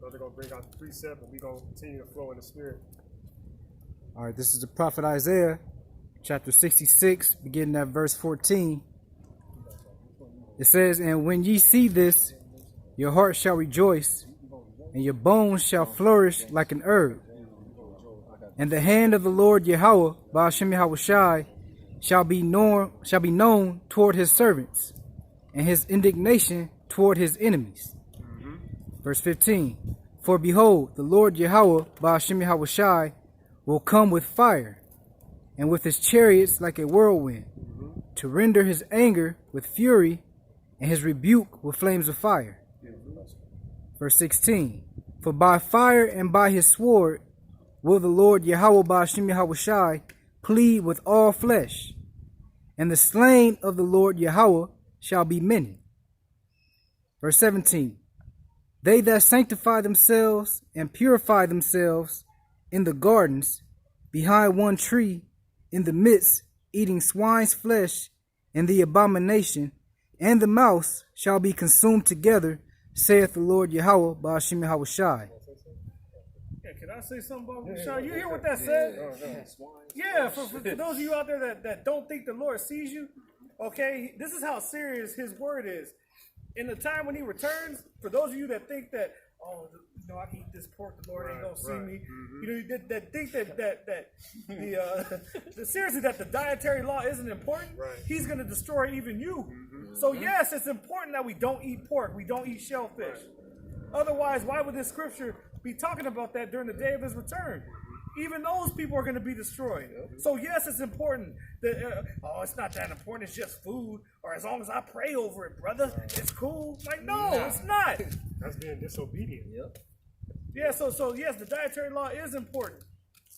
Brother gonna bring out the precept, and we gonna continue to flow in the spirit. All right, this is the prophet Isaiah, chapter 66, beginning at verse 14. It says, "And when ye see this, your heart shall rejoice, and your bones shall flourish like an herb. And the hand of the Lord Yahweh, Ba'ashem Yahushai, shall be known toward his servants, and his indignation toward his enemies." Verse 15, "For behold, the Lord Yahweh, Ba'ashem Yahushai, will come with fire, and with his chariots like a whirlwind, to render his anger with fury, and his rebuke with flames of fire." Verse 16, "For by fire and by his sword will the Lord Yahweh Ba'ashem Yahushai plead with all flesh, and the slain of the Lord Yahweh shall be many." Verse 17, "They that sanctify themselves and purify themselves in the gardens, behind one tree, in the midst, eating swine's flesh, and the abomination, and the mouse shall be consumed together, saith the Lord Yahweh Ba'ashem Yahushai." Yeah, can I say something about Rashad? You hear what that said? Yeah, for those of you out there that don't think the Lord sees you, okay, this is how serious his word is. In the time when he returns, for those of you that think that, oh, you know, I can eat this pork, the Lord ain't gonna see me. You know, that think that seriously that the dietary law isn't important. He's gonna destroy even you. So yes, it's important that we don't eat pork, we don't eat shellfish. Otherwise, why would this scripture be talking about that during the day of his return? Even those people are going to be destroyed. So yes, it's important that, it's not that important, it's just food, or as long as I pray over it, brother, it's cool. Like, no, it's not. That's being disobedient. Yeah, so yes, the dietary law is important.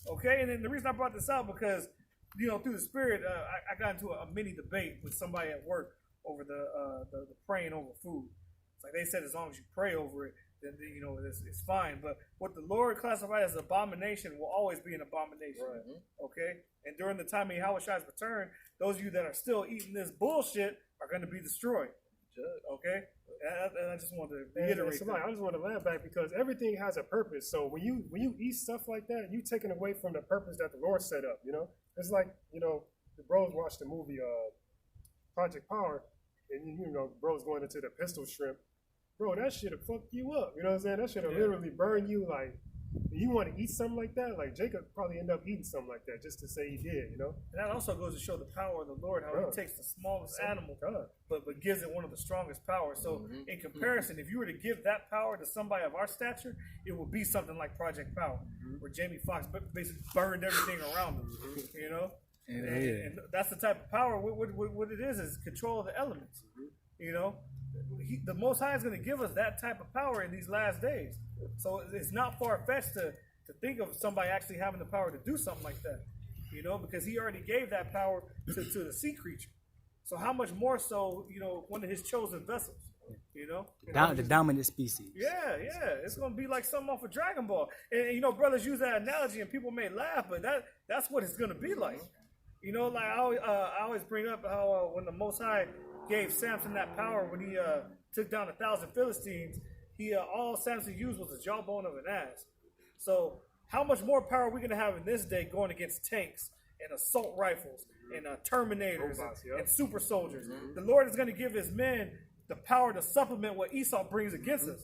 Okay, and then the reason I brought this out because, you know, through the spirit, I got into a mini debate with somebody at work over the praying over food. It's like they said, as long as you pray over it, then you know it's fine. But what the Lord classified as abomination will always be an abomination. Okay, and during the time of Yahushai's return, those of you that are still eating this bullshit are going to be destroyed. Okay, and I just wanted to reiterate. I just want to laugh back because everything has a purpose. So when you eat stuff like that, you taking away from the purpose that the Lord set up. You know, it's like, you know, the bros watched the movie Project Power, and you know, bros going into the pistol shrimp. Bro, that should have fucked you up. You know what I'm saying? That should have literally burned you. Like, you want to eat something like that? Like, Jacob probably ended up eating something like that just to say he did, you know? And that also goes to show the power of the Lord, how he takes the smallest animal, but gives it one of the strongest powers. So, in comparison, if you were to give that power to somebody of our stature, it would be something like Project Power, where Jamie Foxx basically burned everything around him, you know? And that's the type of power. What it is control of the elements, you know? The Most High is going to give us that type of power in these last days. So it's not far-fetched to think of somebody actually having the power to do something like that, you know, because he already gave that power to the sea creature. So how much more so, you know, one of his chosen vessels, you know? The dominant species. Yeah. It's going to be like something off of Dragon Ball. And, you know, brothers use that analogy and people may laugh, but that's what it's going to be like. You know, like I always bring up how when the Most High gave Samson that power when he took down 1,000 Philistines, all Samson used was the jawbone of an ass. So how much more power are we going to have in this day going against tanks and assault rifles and Terminators and super soldiers? The Lord is going to give his men the power to supplement what Esau brings against us.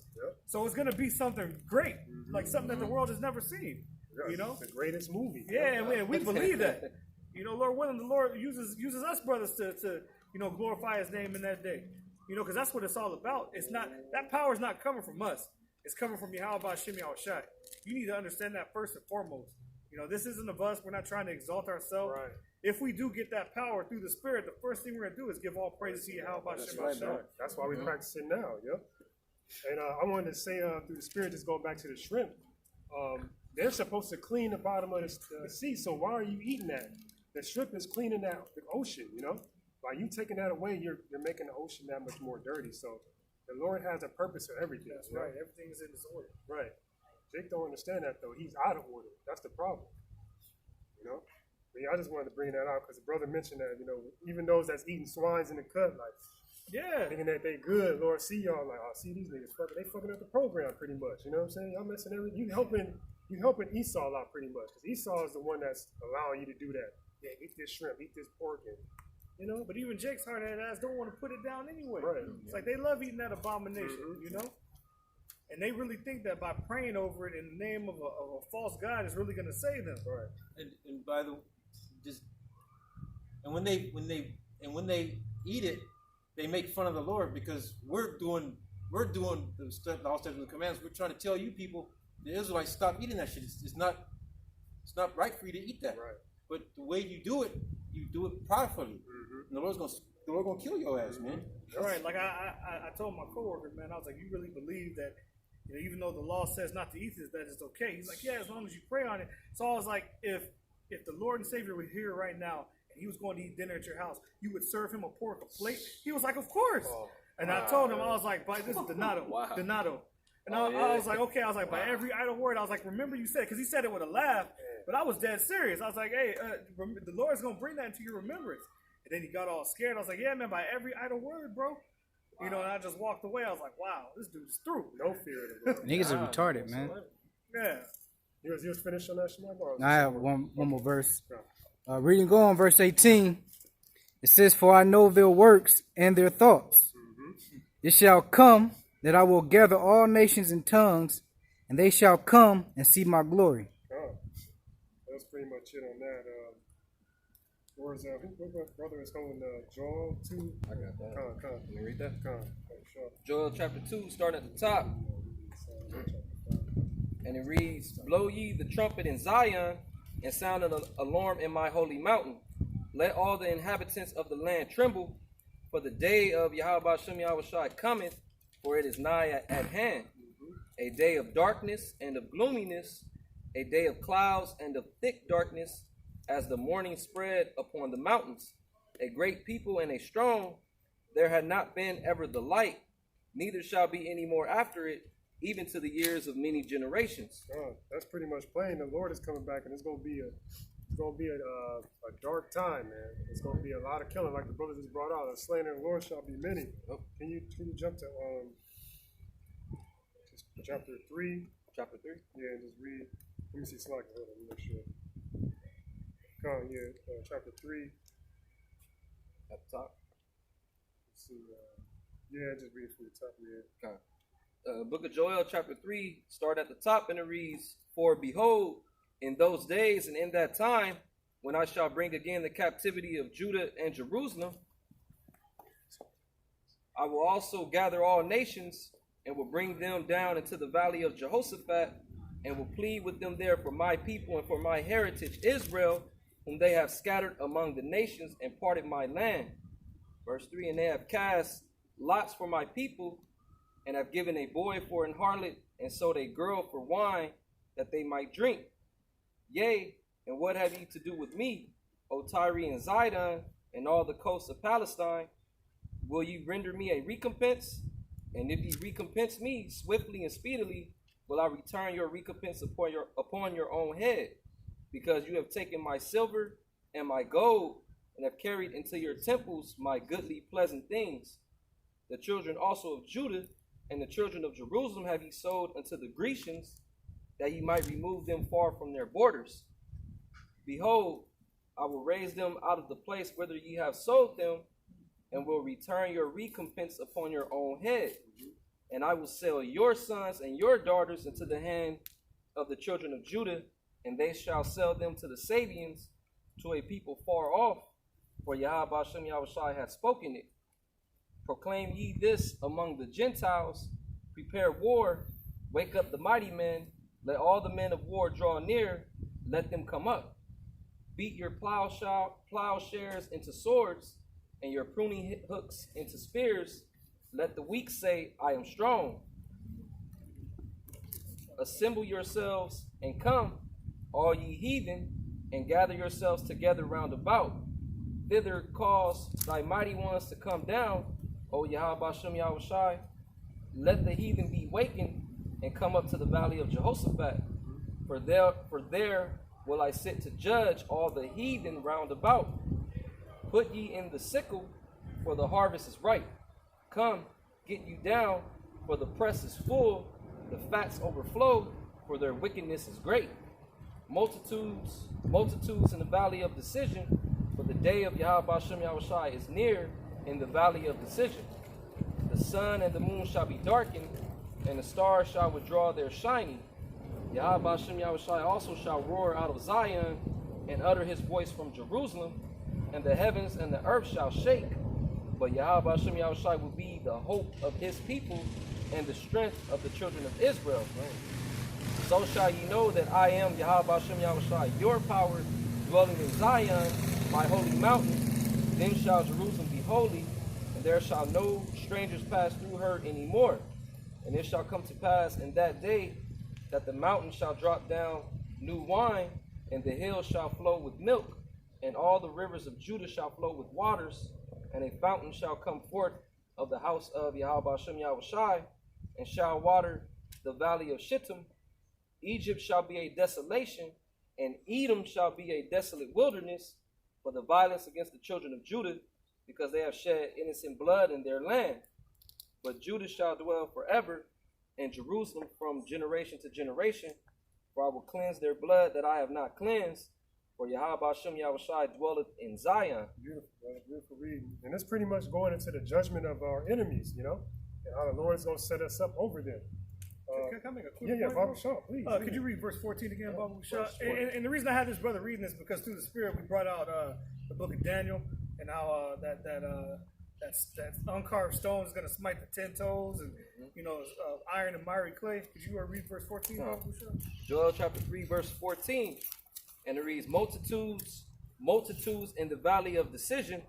So it's going to be something great, like something that the world has never seen. You know, the greatest movie. Yeah, and we believe that. You know, Lord willing, the Lord uses us brothers to you know, glorify his name in that day. You know, because that's what it's all about. It's not, that power is not coming from us. It's coming from Yahweh Ba'ashem Yahushai. You need to understand that first and foremost. You know, this isn't of us. We're not trying to exalt ourselves. If we do get that power through the Spirit, the first thing we're going to do is give all praise to Yahweh Ba'ashem Yahushai. That's why we practice it now, And I wanted to say through the Spirit, just going back to the shrimp, they're supposed to clean the bottom of the sea, so why are you eating that? The shrimp is cleaning the ocean, you know? By you taking that away, you're making the ocean that much more dirty. So the Lord has a purpose for everything. That's right. Everything is in disorder. Right. Jake don't understand that, though. He's out of order. That's the problem. You know? But yeah, I just wanted to bring that out because the brother mentioned that, you know, even those that's eating swines in the cut, like, Yeah. Thinking that they good, Lord, see y'all like, oh, see these niggas fucking up the program pretty much. You know what I'm saying? Y'all messing everything. You helping Esau out pretty much because Esau is the one that's allowing you to do that. Yeah, eat this shrimp, eat this pork, and you know. But even Jake's hard-headed ass don't want to put it down anyway. Right. It's like they love eating that abomination, you know. And they really think that by praying over it in the name of a false god is really going to save them. Right. And by the just and when they eat it, they make fun of the Lord because we're doing the stuff, the all steps and the commands. We're trying to tell you people, the Israelites, stop eating that shit. It's not right for you to eat that. Right. But the way you do it properly. And the Lord's gonna kill your ass, man. Right. Like I told my coworker, man, I was like, you really believe that, you know, even though the law says not to eat this, that it's okay. He's like, yeah, as long as you pray on it. So I was like, if the Lord and Savior were here right now and he was going to eat dinner at your house, you would serve him a plate? He was like, of course. Oh, and I told him, I was like, but this is Donato. Donato. And I was like, okay. I was like, by every idle word, I was like, remember you said, because he said it with a laugh, but I was dead serious. I was like, hey, the Lord's going to bring that into your remembrance. And then he got all scared. I was like, yeah, man, by every idle word, bro. You know, and I just walked away. I was like, wow, this dude's through. No fear of the Lord. Niggas are retarded, man. Yeah. You was finished on that, Shemai? I have one more verse. Reading on, verse 18. It says, for I know their works and their thoughts. It shall come that I will gather all nations and tongues, and they shall come and see my glory. That's pretty much it on that. Where's what brother is holding Joel 2? I got that. Can you read that? Sure. Joel chapter 2, starting at the top. And it reads, blow ye the trumpet in Zion, and sound an alarm in my holy mountain. Let all the inhabitants of the land tremble, for the day of Yahweh Shem Yahushai cometh, for it is nigh at hand. A day of darkness and of gloominess, a day of clouds and of thick darkness, as the morning spread upon the mountains. A great people and a strong, there had not been ever the like, neither shall be any more after it, even to the years of many generations. That's pretty much plain. The Lord is coming back, and it's gonna be a dark time, man. It's gonna be a lot of killing, like the brother just brought out. The slain of the Lord shall be many. Oh. Can you jump to just chapter 3? Chapter 3? Yeah, and just read. Let me see slide. Hold on, let me make sure. Chapter 3. At the top. Let's see. Just read from the top. Yeah. Okay. Book of Joel, chapter 3, start at the top, and it reads, for behold, in those days and in that time, when I shall bring again the captivity of Judah and Jerusalem, I will also gather all nations and will bring them down into the valley of Jehoshaphat, and will plead with them there for my people and for my heritage Israel, whom they have scattered among the nations and parted my land. Verse 3, and they have cast lots for my people, and have given a boy for an harlot, and sold a girl for wine, that they might drink. Yea, and what have ye to do with me, O Tyre and Zidon, and all the coasts of Palestine? Will ye render me a recompense? And if ye recompense me swiftly and speedily, will I return your recompense upon your own head? Because you have taken my silver and my gold, and have carried into your temples my goodly pleasant things. The children also of Judah and the children of Jerusalem have ye sold unto the Grecians, that ye might remove them far from their borders. Behold, I will raise them out of the place whither ye have sold them, and will return your recompense upon your own head. And I will sell your sons and your daughters into the hand of the children of Judah, and they shall sell them to the Sabians, to a people far off, for Yahweh Shem Yahushai hath spoken it. Proclaim ye this among the Gentiles, prepare war, wake up the mighty men, let all the men of war draw near, let them come up. Beat your plowshares into swords, and your pruning hooks into spears. Let the weak say, I am strong. Assemble yourselves and come, all ye heathen, and gather yourselves together round about. Thither cause thy mighty ones to come down, O Yahweh Shem Yahushai. Let the heathen be wakened, and come up to the valley of Jehoshaphat. For there will I sit to judge all the heathen round about. Put ye in the sickle, for the harvest is ripe. Come, get you down, for the press is full, the fats overflow, for their wickedness is great. Multitudes in the valley of decision, for the day of Yahweh Shem Yahushai is near in the valley of decision. The sun and the moon shall be darkened, and the stars shall withdraw their shining. Yahweh Shem Yahushai also shall roar out of Zion, and utter his voice from Jerusalem, and the heavens and the earth shall shake. But Yahweh Shem Yahushai will be the hope of his people, and the strength of the children of Israel. So shall ye know that I am Yahweh Shem Yahushai, your power, dwelling in Zion, my holy mountain. Then shall Jerusalem be holy, and there shall no strangers pass through her any more. And it shall come to pass in that day that the mountain shall drop down new wine, and the hills shall flow with milk, and all the rivers of Judah shall flow with waters, and a fountain shall come forth of the house of Yahweh Shem Yahushai, and shall water the valley of Shittim. Egypt shall be a desolation, and Edom shall be a desolate wilderness for the violence against the children of Judah, because they have shed innocent blood in their land. But Judah shall dwell forever, and Jerusalem from generation to generation, for I will cleanse their blood that I have not cleansed, for Yahweh Shem Yahushai dwelleth in Zion. Beautiful, brother. Beautiful reading. And it's pretty much going into the judgment of our enemies, you know, and how the Lord is going to set us up over them. Can I make a quick Yeah, point, Baba bro? Shaw, please. Could you read verse 14 again, Baba Shaw? verse 14. And the reason I had this brother reading this because through the Spirit we brought out the book of Daniel and how that uncarved stone is going to smite the 10 toes and iron and miry clay. Could you read verse 14, Baba Shaw? Joel chapter 3, verse 14. And it reads, multitudes in the valley of decision,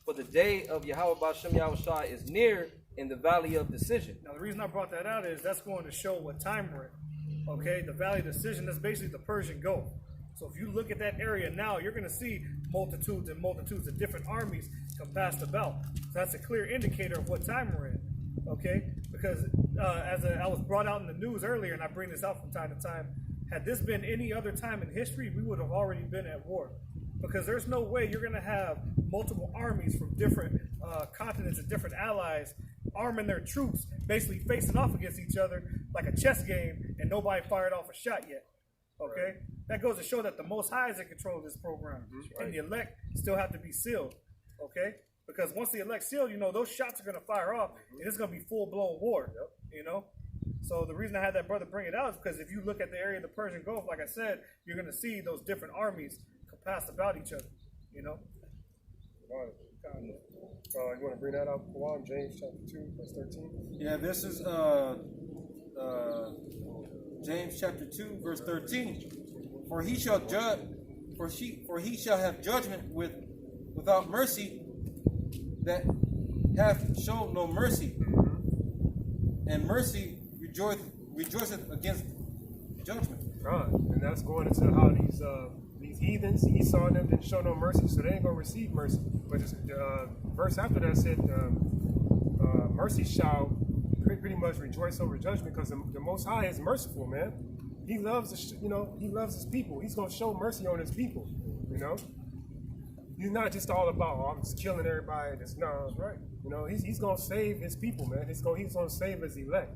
for the day of Yahweh Shem Yahushai is near in the valley of decision. Now, the reason I brought that out is that's going to show what time we're in. Okay, the valley of decision, that's basically the Persian Gulf. So if you look at that area now, you're going to see multitudes and multitudes of different armies compassed about. So that's a clear indicator of what time we're in. Okay, because I was brought out in the news earlier, and I bring this out from time to time, had this been any other time in history, we would have already been at war. Because there's no way you're going to have multiple armies from different continents and different allies arming their troops, basically facing off against each other like a chess game, and nobody fired off a shot yet. Okay? Right. That goes to show that the Most High is in control of this program. Right. And the elect still have to be sealed. Okay? Because once the elect sealed, those shots are going to fire off, and it's going to be full-blown war. So the reason I had that brother bring it out is because if you look at the area of the Persian Gulf, like I said, you're going to see those different armies compassed about each other, You want to bring that out, Quran, James chapter 2, verse 13? Yeah, this is James chapter 2, verse 13. For he shall judge, for he shall have judgment without mercy that hath shown no mercy, and mercy rejoiceth against judgment. Right, and that's going into how these heathens, Esau and them didn't show no mercy, so they ain't gonna receive mercy. But the verse after that said, mercy shall pretty much rejoice over judgment, because the Most High is merciful, man. He loves he loves his people. He's gonna show mercy on his people. He's not just all about I'm just killing everybody. That's right. He's gonna save his people, man. He's gonna save his elect.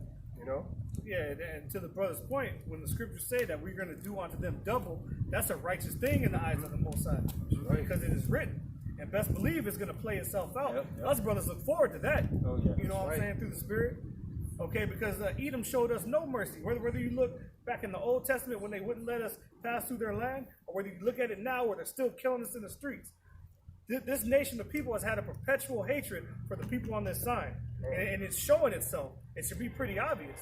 Yeah, and to the brother's point, when the scriptures say that we're going to do unto them double, that's a righteous thing in the eyes of the Most High, right? Because it is written, and best believe it's going to play itself out. Yep. Us brothers look forward to that. Oh, yeah. You know what I'm saying, through the Spirit. Okay, because Edom showed us no mercy. Whether you look back in the Old Testament when they wouldn't let us pass through their land, or whether you look at it now where they're still killing us in the streets. This nation of people has had a perpetual hatred for the people on this side, and it's showing itself. It should be pretty obvious.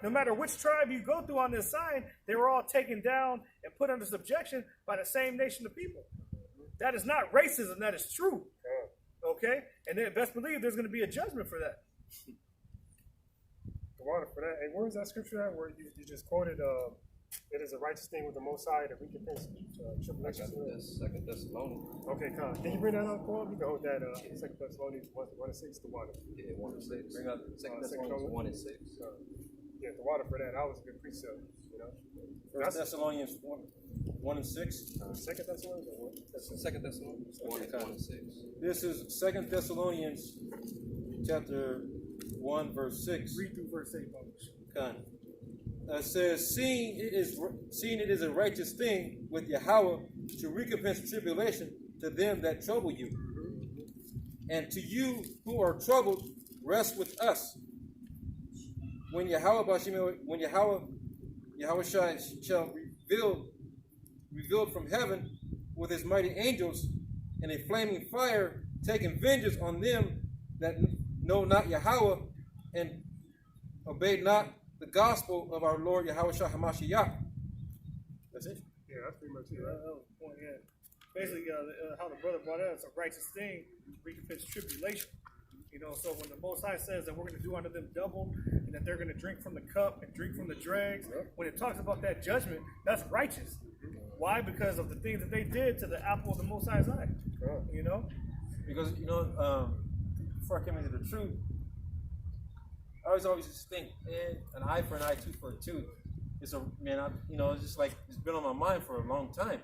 No matter which tribe you go through on this side, they were all taken down and put under subjection by the same nation of people. That is not racism. That is true. Okay? And then best believe there's going to be a judgment for that. For that. Hey, where is that scripture at where you just quoted, it is a righteous thing with the Most High that we can face tribulations? Second Thessalonians. Okay, can you bring that up, Paul? You can hold that 2 Thessalonians 1:6 to water. Yeah, 1:6. Bring up 2 Thessalonians 1:6. Yeah, the water for that. That was a good precept. 1 Thessalonians 1:6. 2 Thessalonians or what? 2 Thessalonians 1:6. This is 2 Thessalonians chapter 1, verse 6. Read through verse 8, Moses. Okay. It says, seeing it is a righteous thing with Yahweh to recompense tribulation to them that trouble you. And to you who are troubled, rest with us. When Yahweh shall revealed from heaven with his mighty angels in a flaming fire, taking vengeance on them that know not Yahweh and obey not the gospel of our Lord Yahweh Shah HaMashiach. That's it. Yeah, that's pretty much it. That was the point, yeah. Basically, how the brother brought out, it's a righteous thing, recompense tribulation. You know, so when the Most High says that we're going to do unto them double, and that they're going to drink from the cup and drink from the dregs, when it talks about that judgment, that's righteous. Why? Because of the things that they did to the apple of the Most High's eye. You know? Because, you know, before I came into the truth, I always used to think, man, an eye for an eye, tooth for a tooth. It's a, man, it's just like, it's been on my mind for a long time.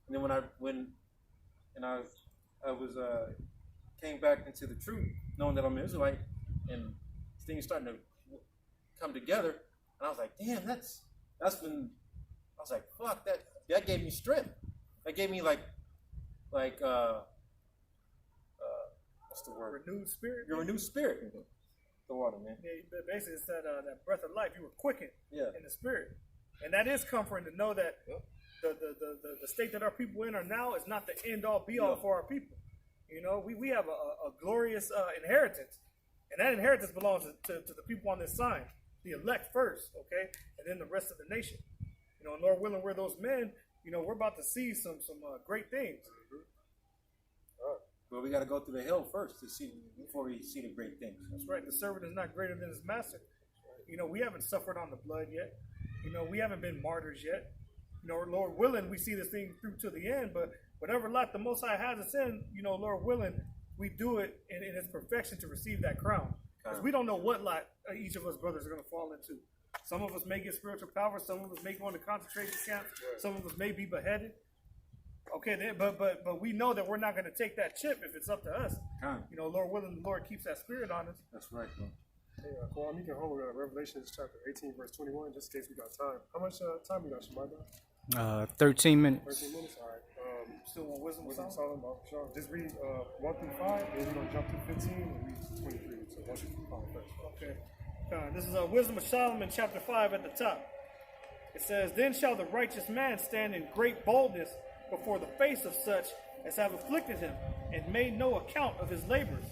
And then when I came back into the truth, knowing that I'm an Israelite, and things starting to come together, and I was like, damn, that's when I was like, fuck, that gave me strength. That gave me like what's the word? Renewed spirit. Your renewed spirit. The water, man. Yeah, basically it's that breath of life. You were quickened in the spirit, and that is comforting to know that the state that our people in are now is not the end all be all for our people. You know, we have a glorious inheritance, and that inheritance belongs to the people on this sign, the elect first, okay, and then the rest of the nation. You know, and Lord willing, we're those men. You know, we're about to see some great things. Well, we got to go through the hell first before we see the great things. That's right. The servant is not greater than his master. You know, we haven't suffered on the blood yet. You know, we haven't been martyrs yet. You know, Lord willing, we see this thing through to the end. But whatever lot the Most High has us in, you know, Lord willing, we do it in its perfection to receive that crown. Because we don't know what lot each of us brothers are going to fall into. Some of us may get spiritual power. Some of us may go into concentration camps. Some of us may be beheaded. Okay, but we know that we're not going to take that chip if it's up to us. You know, Lord willing, the Lord keeps that spirit on us. That's right, bro. Hey, Kwame, you can hold Revelation chapter 18, verse 21, just in case we got time. How much time we got, Shemaiah? 13 minutes. 13 minutes? All right. Still on wisdom Solomon. Sure. Just read 1 through 5, and we're going to jump to 15 and read 23. So 1 through 5 first. Okay. This is Wisdom of Solomon, chapter 5 at the top. It says, Then shall the righteous man stand in great boldness before the face of such as have afflicted him, and made no account of his labors.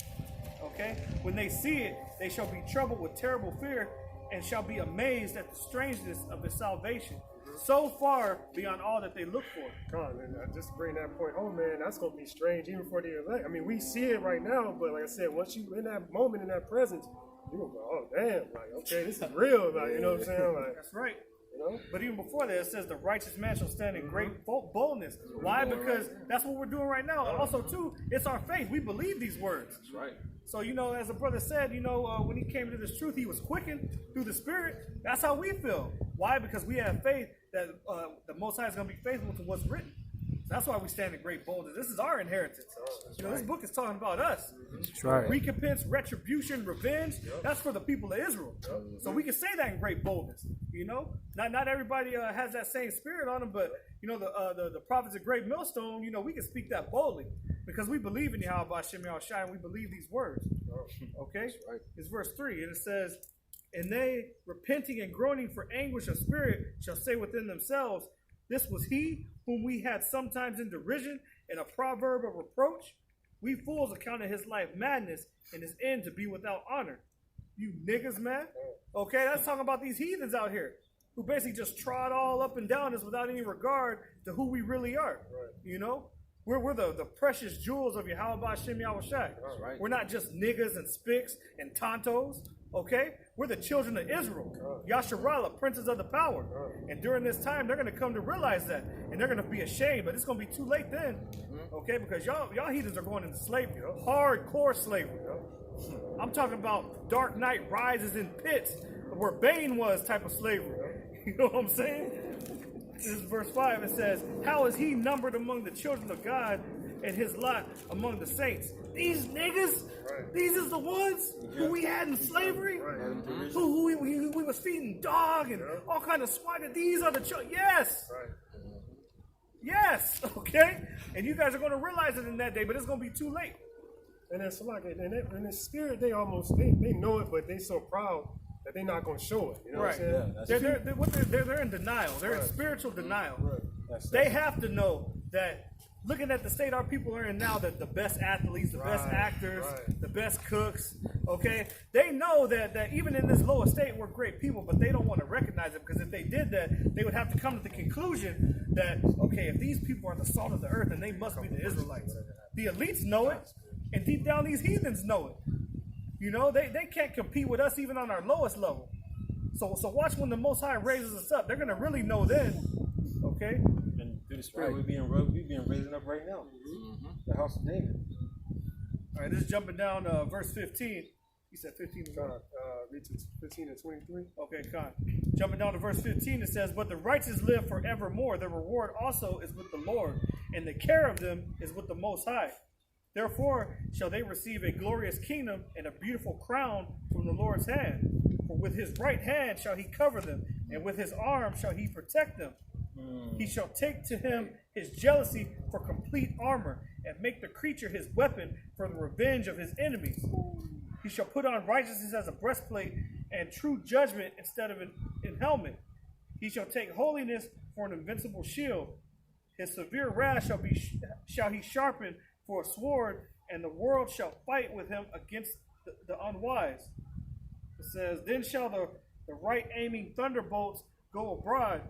Okay? When they see it, they shall be troubled with terrible fear, and shall be amazed at the strangeness of his salvation, so far beyond all that they look for. God, man, just to bring that point home, man, that's going to be strange even for the elect. I mean, we see it right now, but like I said, once you in that moment, in that presence, you're going to go, oh, damn, like, okay, this is real, like, you know what I'm saying? Like, that's right. You know? But even before that, it says the righteous man shall stand in great boldness. Why? Because that's what we're doing right now. Also, too, it's our faith. We believe these words. That's right. So, you know, as the brother said, you know, when he came to this truth, he was quickened through the Spirit. That's how we feel. Why? Because we have faith that the Most High is going to be faithful to what's written. That's why we stand in great boldness. This is our inheritance. You know, this book is talking about us. That's right. Recompense, retribution, revenge. That's for the people of Israel. So we can say that in great boldness. You know, not everybody has that same spirit on them, but you know, the prophets of Great Millstone. You know, we can speak that boldly because we believe in Yahweh Hashem Yahushua, and we believe these words. Okay, it's verse 3, and it says, "And they, repenting and groaning for anguish of spirit, shall say within themselves, This was he whom we had sometimes in derision and a proverb of reproach. We fools accounted his life madness and his end to be without honor." You niggas, man. Okay, that's talking about these heathens out here who basically just trod all up and down us without any regard to who we really are. You know? We're the precious jewels of Yahweh Hashem Yahushua. We're not just niggas and spicks and tontos. Okay? We're the children of Israel. Yasharallah, princes of the power. And during this time, they're going to come to realize that. And they're going to be ashamed. But it's going to be too late then. Okay? Because y'all heathens are going into slavery. Hardcore slavery. I'm talking about Dark Knight Rises in pits, where Bane was type of slavery. You know what I'm saying? This is verse 5. It says, "How is he numbered among the children of God and his lot among the saints. These niggas, these is the ones who we had in slavery, who we was feeding dog and all kind of swine. These are the children. Yes. Yes, okay? And you guys are going to realize it in that day, but it's going to be too late. And it's like, in the spirit, they know it, but they so proud that they're not going to show it. You know what I'm saying? They're in denial. They're in spiritual denial. They have to know that looking at the state our people are in now, that the best athletes, the best actors, the best cooks, okay? They know that even in this lower state, we're great people, but they don't want to recognize it, because if they did that, they would have to come to the conclusion that, okay, if these people are the salt of the earth, then they must be the Israelites. The elites know it, and deep down these heathens know it. You know, they can't compete with us even on our lowest level. So watch when the Most High raises us up. They're going to really know then, okay? And through the Spirit, we're being raised up right now. The house of David. All right, this is jumping down verse 15. You said 15 to what? Read to 15 and 23. Okay, Con. Jumping down to verse 15, it says, "But the righteous live forevermore. Their reward also is with the Lord, and the care of them is with the Most High. Therefore shall they receive a glorious kingdom and a beautiful crown from the Lord's hand. For with his right hand shall he cover them, and with his arm shall he protect them. He shall take to him his jealousy for complete armor, and make the creature his weapon for the revenge of his enemies. He shall put on righteousness as a breastplate, and true judgment instead of an helmet. He shall take holiness for an invincible shield. His severe wrath shall he sharpen for a sword, and the world shall fight with him against the unwise." It says, "Then shall the right aiming thunderbolts go abroad,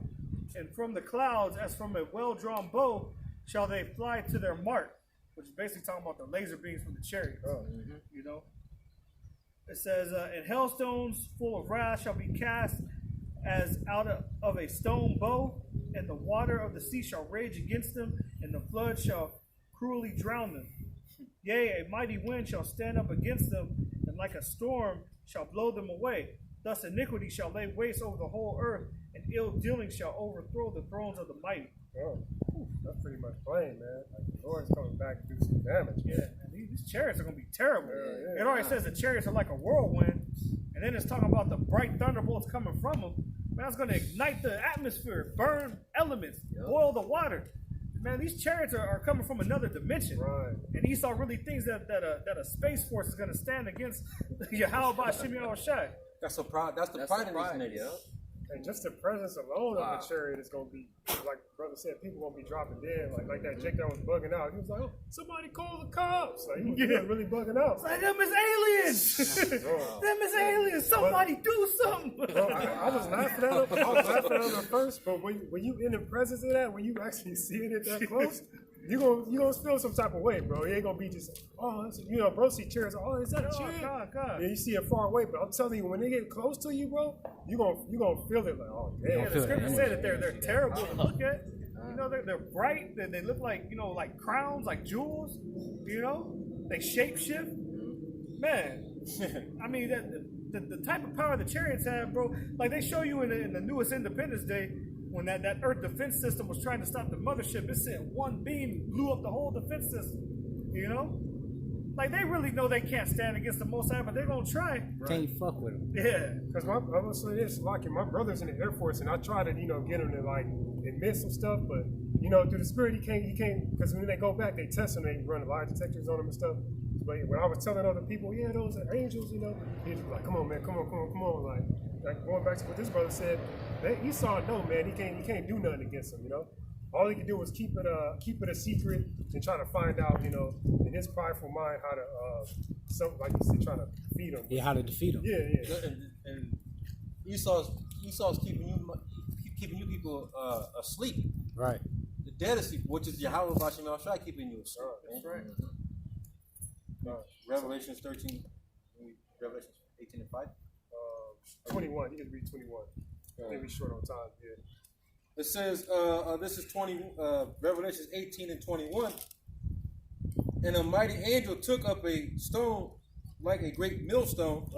and from the clouds, as from a well-drawn bow, shall they fly to their mark," which is basically talking about the laser beams from the chariots. You know, it says, "And hailstones full of wrath shall be cast as out of a stone bow, and the water of the sea shall rage against them, and the flood shall cruelly drown them. Yea, a mighty wind shall stand up against them, and like a storm shall blow them away. Thus iniquity shall lay waste over the whole earth, and ill dealing shall overthrow the thrones of the mighty." That's pretty much plain, man. Like, the Lord's coming back to do some damage. Yeah, and these chariots are going to be terrible. It already says the chariots are like a whirlwind, and then it's talking about the bright thunderbolts coming from them. Man, that's going to ignite the atmosphere, burn elements, boil the water. Man, these chariots are coming from another dimension. And Esau really thinks that a space force is going to stand against Yahweh Shem Shai. That's the pride in these niggas. And just the presence alone of the chariot is going to be, like brother said, people going to be dropping dead. Like that Jake that was bugging out. He was like, "Oh, somebody call the cops." Like, he was really bugging out. It's like, them is aliens. Them is aliens. Somebody do something. Bro, I was laughing at him. I was laughing at him at first, but when you in the presence of that, when you actually seeing it that close, you gonna feel some type of way, bro. It ain't gonna be just, bro see chariots. Oh, is that a chariot? God. Yeah, you see it far away, but I'm telling you, when they get close to you, bro, you gonna feel it like, oh damn. Yeah, the scripture said that they're terrible to look at. You know, they're bright. They look like, like crowns, like jewels. You know, they shapeshift. Man, I mean, the type of power the chariots have, bro. Like they show you in the newest Independence Day, when that Earth defense system was trying to stop the mothership, it sent one beam, blew up the whole defense system. You know? Like, they really know they can't stand against the Most High, but they're going to try. Can't fuck with them. Yeah. Because I'm going to say this, like, my brother's in the Air Force, and I try to, get him to, like, admit some stuff, but, through the spirit, he can't, because when they go back, they test him, they run lie detectors on him and stuff. But when I was telling other people, yeah, those are angels, he'd be like, come on, man, come on. Like going back to what this brother said, Esau, no, man, he can't do nothing against him, All he can do was keep it a secret and try to find out, in his prideful mind how to, like you said, try to defeat him. Yeah, how to defeat him. Yeah. And Esau's keeping you people asleep. Right. The dead asleep, which is Yahweh Bashem El Shai keeping you asleep. That's right. Revelations 13, Revelations 18 and 5. 21. You can read 21. Maybe short on time. Yeah. It says, this is Revelations 18 and 21. "And a mighty angel took up a stone like a great millstone."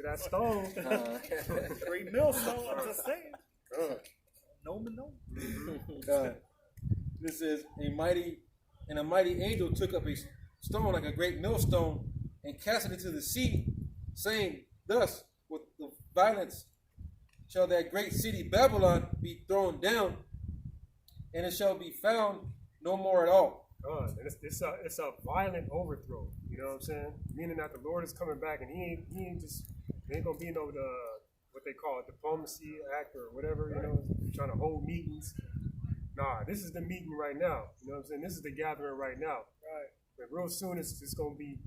That stone. Great millstone, I'm just saying. No. This says a mighty angel took up a stone like a great millstone and cast it into the sea, saying, "Thus with the violence shall that great city Babylon be thrown down, and it shall be found no more at all." And it's a violent overthrow. You know what I'm saying? Meaning that the Lord is coming back, and he ain't gonna be no what they call a diplomacy act or whatever. You know, trying to hold meetings. Nah, this is the meeting right now. You know what I'm saying? This is the gathering right now. Right. But real soon it's gonna be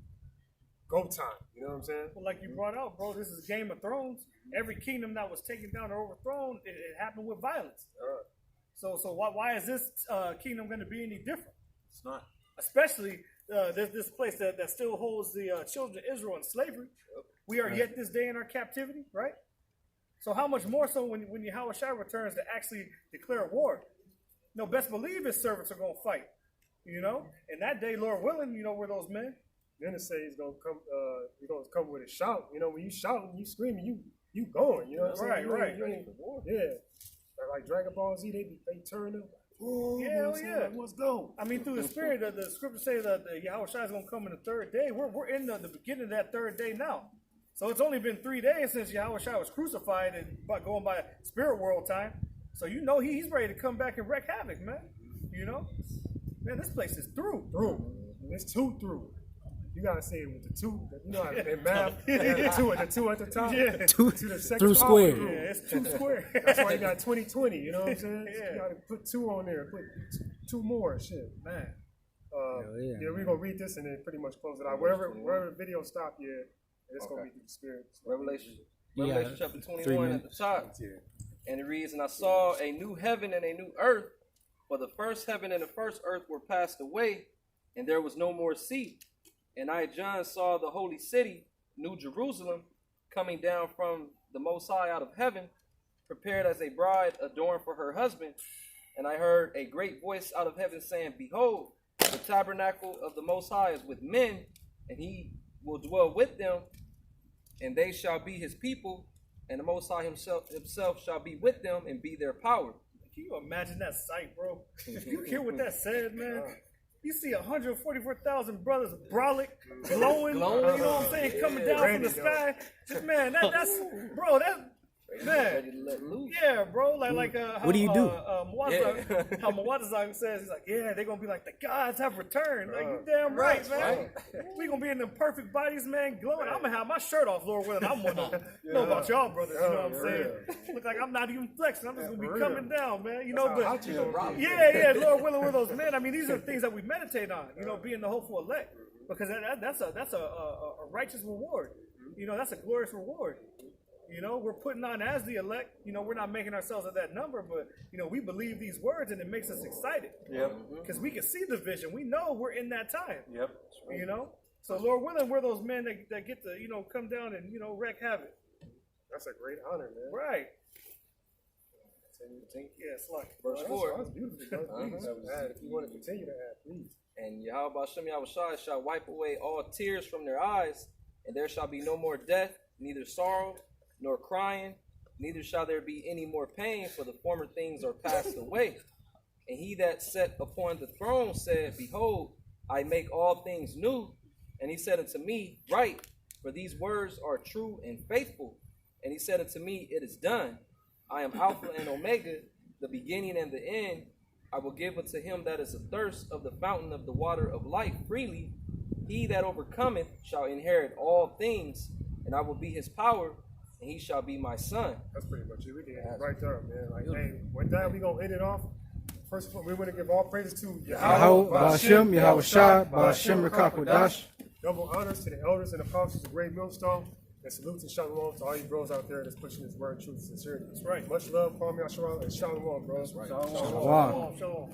go time. You know what I'm saying? Well, like you brought out, bro, this is Game of Thrones. Every kingdom that was taken down or overthrown, it happened with violence. So why is this kingdom going to be any different? It's not. Especially this place that still holds the children of Israel in slavery. We are yet this day in our captivity, right? So how much more so when Yahushua returns to actually declare war? You know, best believe his servants are going to fight. You know, and that day, Lord willing, you know, we're those men. Then it says he's gonna come with a shout. You know, when you shouting, you screaming, you going. You know what I'm saying? Right. Yeah. Like Dragon Ball Z, they turn up. Oh, yeah, you know what I'm saying? Like, let's go. I mean, through the spirit, the scripture says that Yahushua is going to come in the third day. We're in the beginning of that third day now. So it's only been 3 days since Yahushua was crucified and going by spirit world time. So you know he's ready to come back and wreak havoc, man. You know? Man, this place is through. It's two through. You gotta say it with the two. You know, in math, the two at the top. Yeah. Two to the second through power. square. Yeah, it's 2 square. That's why you got 2020. You know what I'm saying? Yeah. You gotta put 2 on there. Put 2 more. Shit. Man. Yeah, we're gonna read this and then pretty much close it out. Wherever the video stop, it's gonna be through the spirit. Revelation Yeah, chapter 3 21 at minutes. the top. And it reads, "And I saw a new heaven and a new earth, for the first heaven and the first earth were passed away, and there was no more sea. And I, John, saw the holy city, New Jerusalem, coming down from the Most High out of heaven, prepared as a bride adorned for her husband. And I heard a great voice out of heaven saying, Behold, the tabernacle of the Most High is with men, and he will dwell with them, and they shall be his people, and the Most High himself shall be with them and be their power." Can you imagine that sight, bro? If you hear what that says, man, you see 144,000 brothers brolic, glowing, you know what I'm saying, coming down from the sky. Man, that's, bro, that, man. Ready to let loose. Yeah, bro. Like how, What do you do? How Mawatazan says, he's like, yeah, they're gonna be like, the gods have returned. Like, you damn right, man. We gonna be in them perfect bodies, man, glowing. I'm gonna have my shirt off, Lord willing. I'm gonna know about y'all, brothers. You know what I'm saying? Look like I'm not even flexing. I'm just gonna be coming down, man. You know, but yeah, Lord willing, we're those men. I mean, these are the things that we meditate on. You know, being the hopeful elect, because that's a righteous reward. You know, that's a glorious reward. You know, we're putting on as the elect. You know, we're not making ourselves at that number, but, you know, we believe these words and it makes us excited. Yep. Because we can see the vision. We know we're in that time. Yep. You know? So, Lord willing, we're those men that get to, you know, come down and, you know, wreak havoc. That's a great honor, man. Right. Yeah, it's like. Verse That's 4. beautiful. Please add, if you want to continue to add, please. "And Yahweh Shem Yahushua shall wipe away all tears from their eyes, and there shall be no more death, neither sorrow, nor crying, neither shall there be any more pain, for the former things are passed away. And he that sat upon the throne said, Behold, I make all things new. And he said unto me, Write, for these words are true and faithful. And he said unto me, It is done. I am Alpha and Omega, the beginning and the end. I will give unto him that is athirst of the fountain of the water of life freely. He that overcometh shall inherit all things, and I will be his power, and he shall be my son." That's pretty much it. We did it right there, man. Like, hey, with that, we gonna end it off. First of all, we want to give all praises to Yahweh, Ba'ashem, Yahushua, Ba'ashem Rakakwadash. Double honors to the elders and apostles of Great Millstone. And salute and shalom to all you bros out there that's pushing this word, truth, and sincerity. That's right. Much love, Kwame Yashua, and shalom, bros. That's right. Shalom. Shalom.